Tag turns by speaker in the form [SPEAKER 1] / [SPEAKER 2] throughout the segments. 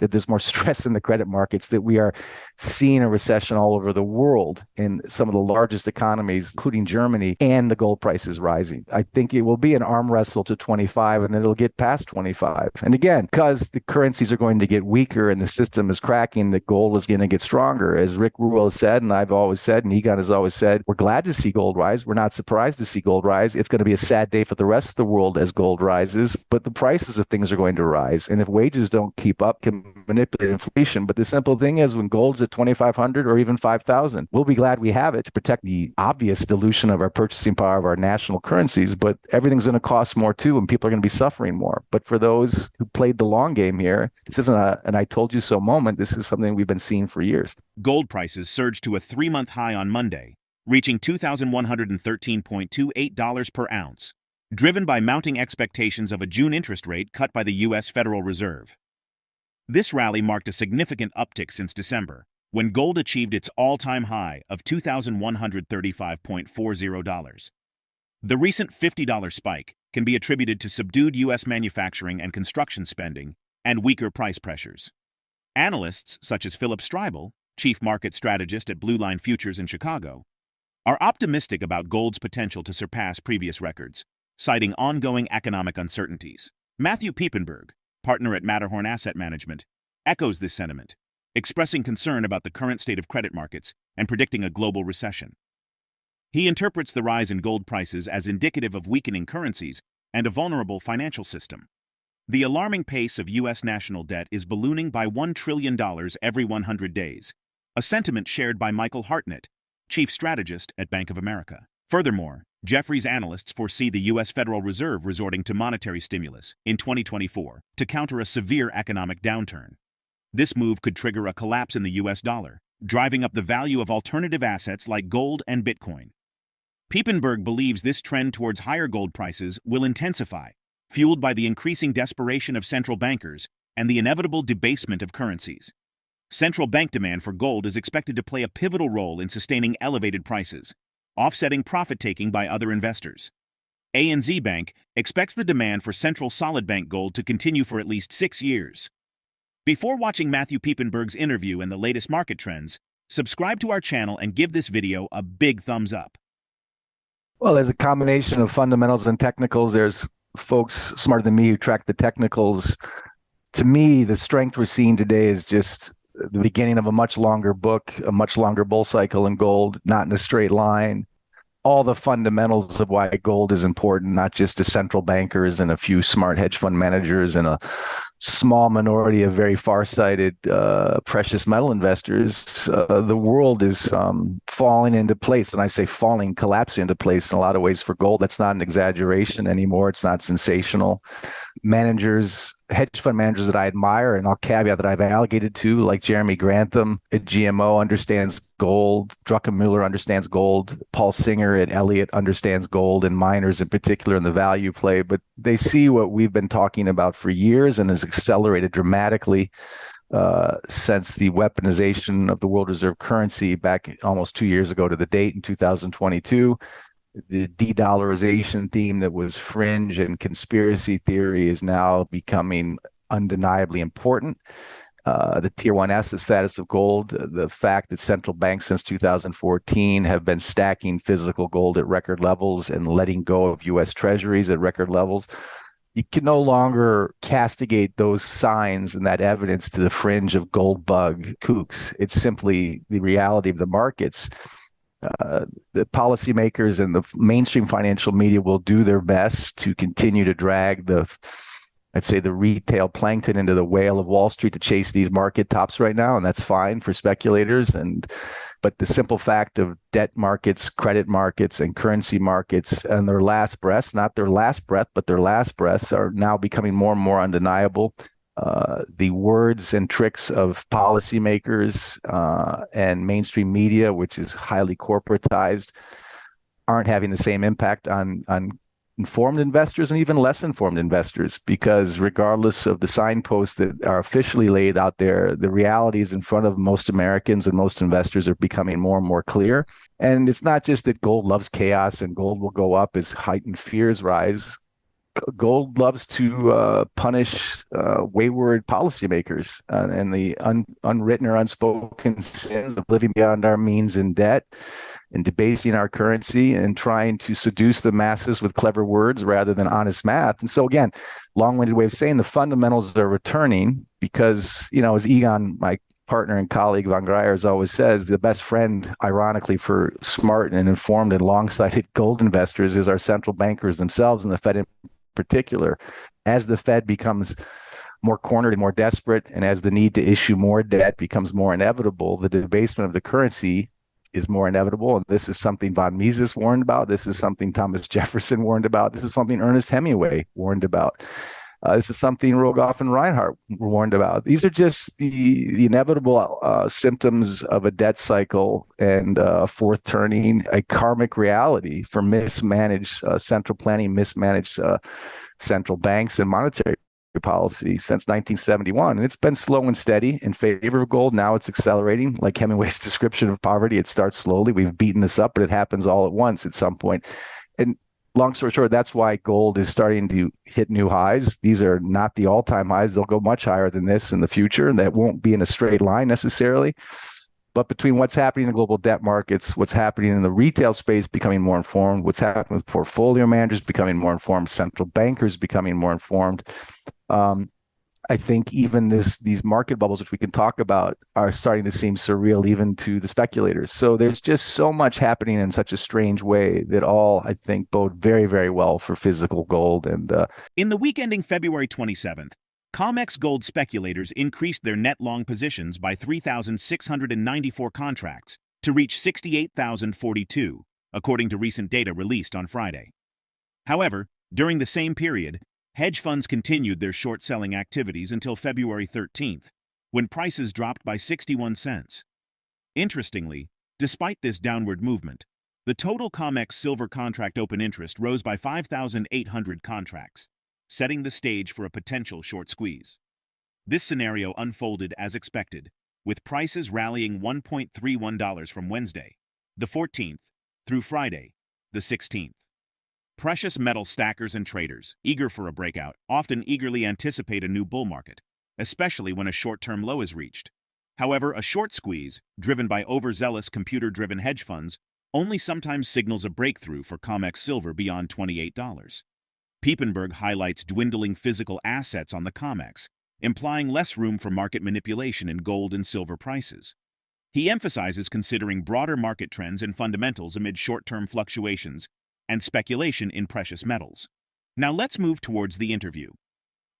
[SPEAKER 1] that there's more stress in the credit markets, that we are seeing a recession all over the world in some of the largest economies, including Germany, and the gold price is rising. I think it will be an arm wrestle to 25, and then it'll get past 25. And again, because the currencies are going to get weaker and the system is cracking, the gold is going to get stronger. As Rick Rule has said, and I've always said, and Egon has always said, we're glad to see gold rise. We're not surprised to see gold rise. It's going to be a sad day for the rest of the world as gold rises, but the prices of things are going to rise. And if wages don't keep up, can manipulate inflation. But the simple thing is, when gold's at 2,500 or even 5,000, we'll be glad we have it to protect the obvious dilution of our purchasing power of our national currencies. But everything's going to cost more too, and people are going to be suffering more. But for those who played the long game here, this isn't an I told you so moment. This is something we've been seeing for years.
[SPEAKER 2] Gold prices surged to a 3-month high on Monday, reaching $2,113.28 per ounce, driven by mounting expectations of a June interest rate cut by the U.S. Federal Reserve. This rally marked a significant uptick since December, when gold achieved its all-time high of $2,135.40. The recent $50 spike can be attributed to subdued U.S. manufacturing and construction spending and weaker price pressures. Analysts such as Phillip Streible, chief market strategist at Blue Line Futures in Chicago, are optimistic about gold's potential to surpass previous records, citing ongoing economic uncertainties. MatthewPiepenburg, partner at Matterhorn Asset Management, echoes this sentiment, expressing concern about the current state of credit markets and predicting a global recession. He interprets the rise in gold prices as indicative of weakening currencies and a vulnerable financial system. The alarming pace of U.S. national debt is ballooning by $1 trillion every 100 days, a sentiment shared by Michael Hartnett, chief strategist at Bank of America. Furthermore, Jefferies analysts foresee the U.S. Federal Reserve resorting to monetary stimulus in 2024 to counter a severe economic downturn. This move could trigger a collapse in the U.S. dollar, driving up the value of alternative assets like gold and Bitcoin. Piepenburg believes this trend towards higher gold prices will intensify, fueled by the increasing desperation of central bankers and the inevitable debasement of currencies. Central bank demand for gold is expected to play a pivotal role in sustaining elevated prices, offsetting profit-taking by other investors. ANZ Bank expects the demand for central solid bank gold to continue for at least 6 years. Before watching Matthew Piepenburg's interview and the latest market trends, subscribe to our channel and give this video a big thumbs up.
[SPEAKER 1] Well, there's a combination of fundamentals and technicals. There's folks smarter than me who track the technicals. To me, the strength we're seeing today is just the beginning of a much longer book, a much longer bull cycle in gold, not in a straight line. All the fundamentals of why gold is important, not just to central bankers and a few smart hedge fund managers and a small minority of very far-sighted precious metal investors. The world is falling into place. And I say falling, collapsing into place in a lot of ways for gold. That's not an exaggeration anymore. It's not sensational. Managers, hedge fund managers that I admire, and I'll caveat that I've allocated to, like Jeremy Grantham at GMO understands gold, Druckenmiller understands gold, Paul Singer at Elliott understands gold, and miners in particular in the value play. But they see what we've been talking about for years and has accelerated dramatically since the weaponization of the world reserve currency back almost 2 years ago to the date in 2022. The de-dollarization theme that was fringe and conspiracy theory is now becoming undeniably important. The tier one asset status of gold, the fact that central banks since 2014 have been stacking physical gold at record levels and letting go of U.S. treasuries at record levels. You can no longer castigate those signs and that evidence to the fringe of gold bug kooks. It's simply the reality of the markets. The policymakers and the mainstream financial media will do their best to continue to drag I'd say the retail plankton into the whale of Wall Street to chase these market tops right now, and that's fine for speculators. But the simple fact of debt markets, credit markets, and currency markets and their last breaths, not their last breath, but their last breaths, are now becoming more and more undeniable. The words and tricks of policymakers and mainstream media, which is highly corporatized, aren't having the same impact on informed investors and even less informed investors, because regardless of the signposts that are officially laid out there, the realities in front of most Americans and most investors are becoming more and more clear. And it's not just that gold loves chaos and gold will go up as heightened fears rise. gold loves to punish wayward policymakers and the unwritten or unspoken sins of living beyond our means in debt and debasing our currency and trying to seduce the masses with clever words rather than honest math. And so, again, long-winded way of saying the fundamentals are returning because, as Egon, my partner and colleague Von Greyers always says, the best friend, ironically, for smart and informed and long-sighted gold investors is our central bankers themselves, and the Fed in particular. As the Fed becomes more cornered and more desperate, and as the need to issue more debt becomes more inevitable, the debasement of the currency is more inevitable. And this is something von Mises warned about. This is something Thomas Jefferson warned about. This is something Ernest Hemingway warned about. This is something Rogoff and Reinhardt warned about. These are just the inevitable symptoms of a debt cycle and fourth turning, a karmic reality for mismanaged central planning, mismanaged central banks and monetary policy since 1971. And it's been slow and steady in favor of gold. Now it's accelerating. Like Hemingway's description of poverty, it starts slowly. We've beaten this up, but it happens all at once at some point. And long story short, that's why gold is starting to hit new highs. These are not the all-time highs. They'll go much higher than this in the future, and that won't be in a straight line necessarily. But between what's happening in the global debt markets, what's happening in the retail space becoming more informed, what's happening with portfolio managers becoming more informed, central bankers becoming more informed, I think even these market bubbles, which we can talk about, are starting to seem surreal even to the speculators. So there's just so much happening in such a strange way that all, I think, bode very, very well for physical gold. And
[SPEAKER 2] in the week ending February 27th, COMEX gold speculators increased their net long positions by 3,694 contracts to reach 68,042, according to recent data released on Friday. However, during the same period, hedge funds continued their short-selling activities until February 13th, when prices dropped by 61 cents. Interestingly, despite this downward movement, the total COMEX silver contract open interest rose by 5,800 contracts, setting the stage for a potential short squeeze. This scenario unfolded as expected, with prices rallying $1.31 from Wednesday, the 14th, through Friday, the 16th. Precious metal stackers and traders, eager for a breakout, often eagerly anticipate a new bull market, especially when a short-term low is reached. However, a short squeeze, driven by overzealous computer-driven hedge funds, only sometimes signals a breakthrough for COMEX silver beyond $28. Piepenburg highlights dwindling physical assets on the COMEX, implying less room for market manipulation in gold and silver prices. He emphasizes considering broader market trends and fundamentals amid short-term fluctuations and speculation in precious metals. Now let's move towards the interview.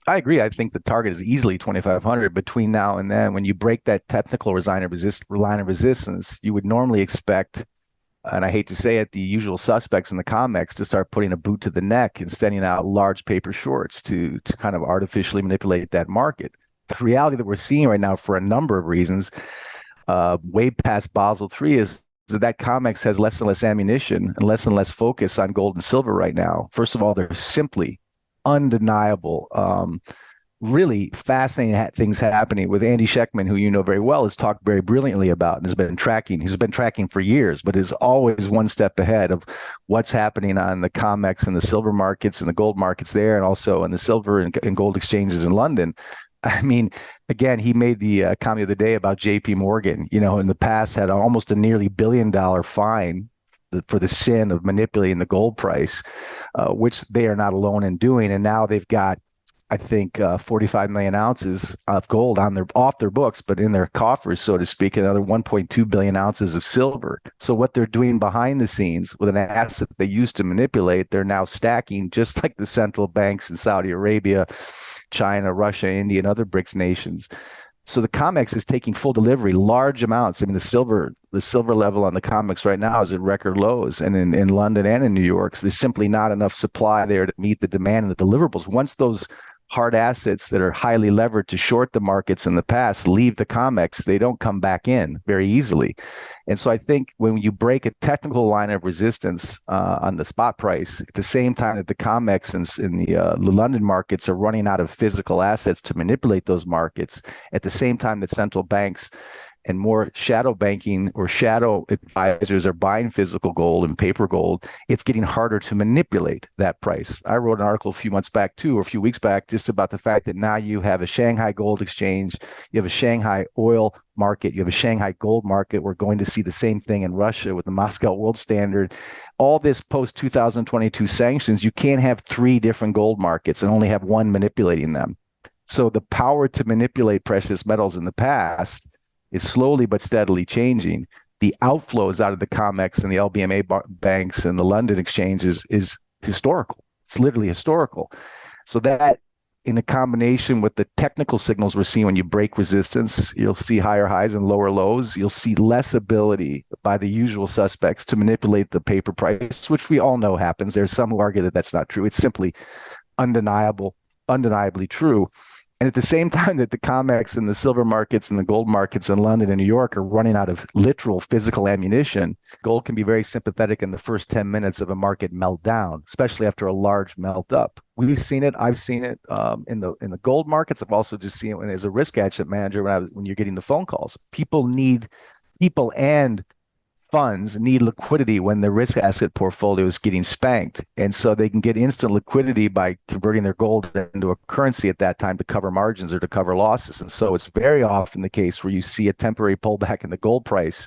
[SPEAKER 1] I agree. I think the target is easily 2,500 between now and then. When you break that technical line of resistance, you would normally expect, and I hate to say it, the usual suspects in the COMEX to start putting a boot to the neck and sending out large paper shorts to kind of artificially manipulate that market. The reality that we're seeing right now, for a number of reasons, way past Basel III, is that COMEX has less and less ammunition and less focus on gold and silver right now. First of all, they're simply undeniable, really fascinating things happening with Andy Schectman, who you know very well, has talked very brilliantly about and has been tracking. He's been tracking for years, but is always one step ahead of what's happening on the COMEX and the silver markets and the gold markets there, and also in the silver and gold exchanges in London. I mean, again, he made the comment the other day about JP Morgan, in the past had almost a nearly $1 billion fine for the sin of manipulating the gold price, which they are not alone in doing. And now they've got, I think, 45 million ounces of gold off their books, but in their coffers, so to speak, another 1.2 billion ounces of silver. So what they're doing behind the scenes with an asset they used to manipulate, they're now stacking, just like the central banks in Saudi Arabia, China, Russia, India, and other BRICS nations. So the COMEX is taking full delivery, large amounts. I mean, the silver level on the COMEX right now is at record lows, and in London and in New York. So there's simply not enough supply there to meet the demand and the deliverables. Once those hard assets that are highly levered to short the markets in the past leave the COMEX, they don't come back in very easily. And so I think when you break a technical line of resistance on the spot price, at the same time that the COMEX in the London markets are running out of physical assets to manipulate those markets, at the same time that central banks and more shadow banking or shadow advisors are buying physical gold and paper gold, it's getting harder to manipulate that price. I wrote an article a few months back too, or a few weeks back, just about the fact that now you have a Shanghai gold exchange, you have a Shanghai oil market, you have a Shanghai gold market. We're going to see the same thing in Russia with the Moscow World Standard. All this post 2022 sanctions, you can't have three different gold markets and only have one manipulating them. So the power to manipulate precious metals in the past is slowly but steadily changing. The outflows out of the COMEX and the LBMA banks and the London exchanges is historical. It's literally historical. So that, in a combination with the technical signals we're seeing when you break resistance, you'll see higher highs and lower lows. You'll see less ability by the usual suspects to manipulate the paper price, which we all know happens. There's some who argue that that's not true. It's simply undeniably true. And at the same time that the COMEX and the silver markets and the gold markets in London and New York are running out of literal physical ammunition, gold can be very sympathetic in the first 10 minutes of a market meltdown, especially after a large melt up. We've seen it. I've seen it in the gold markets. I've also just seen it as a risk asset manager when you're getting the phone calls. People and funds need liquidity when the risk asset portfolio is getting spanked. And so they can get instant liquidity by converting their gold into a currency at that time to cover margins or to cover losses. And so it's very often the case where you see a temporary pullback in the gold price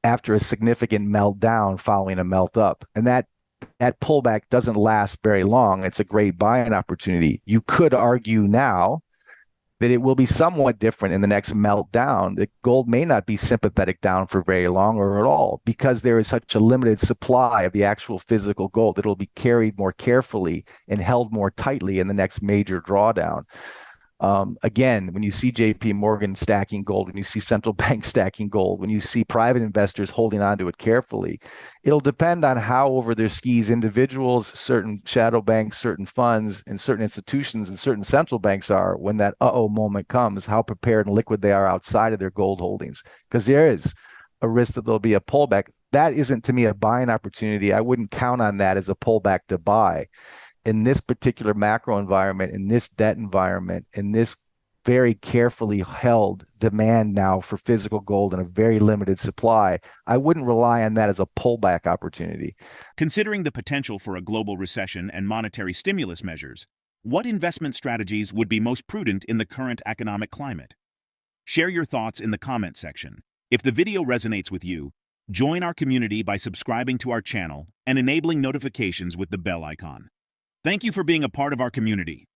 [SPEAKER 1] after a significant meltdown following a melt up. And that pullback doesn't last very long. It's a great buying opportunity. You could argue now that it will be somewhat different in the next meltdown. That gold may not be sympathetic down for very long or at all, because there is such a limited supply of the actual physical gold. It'll be carried more carefully and held more tightly in the next major drawdown. Again, when you see JP Morgan stacking gold, when you see central banks stacking gold, when you see private investors holding onto it carefully, it'll depend on how over their skis individuals, certain shadow banks, certain funds, and certain institutions and certain central banks are when that moment comes, how prepared and liquid they are outside of their gold holdings. Because there is a risk that there'll be a pullback. That isn't, to me, a buying opportunity. I wouldn't count on that as a pullback to buy. In this particular macro environment, in this debt environment, in this very carefully held demand now for physical gold and a very limited supply, I wouldn't rely on that as a pullback opportunity.
[SPEAKER 2] Considering the potential for a global recession and monetary stimulus measures, what investment strategies would be most prudent in the current economic climate? Share your thoughts in the comment section. If the video resonates with you, join our community by subscribing to our channel and enabling notifications with the bell icon. Thank you for being a part of our community.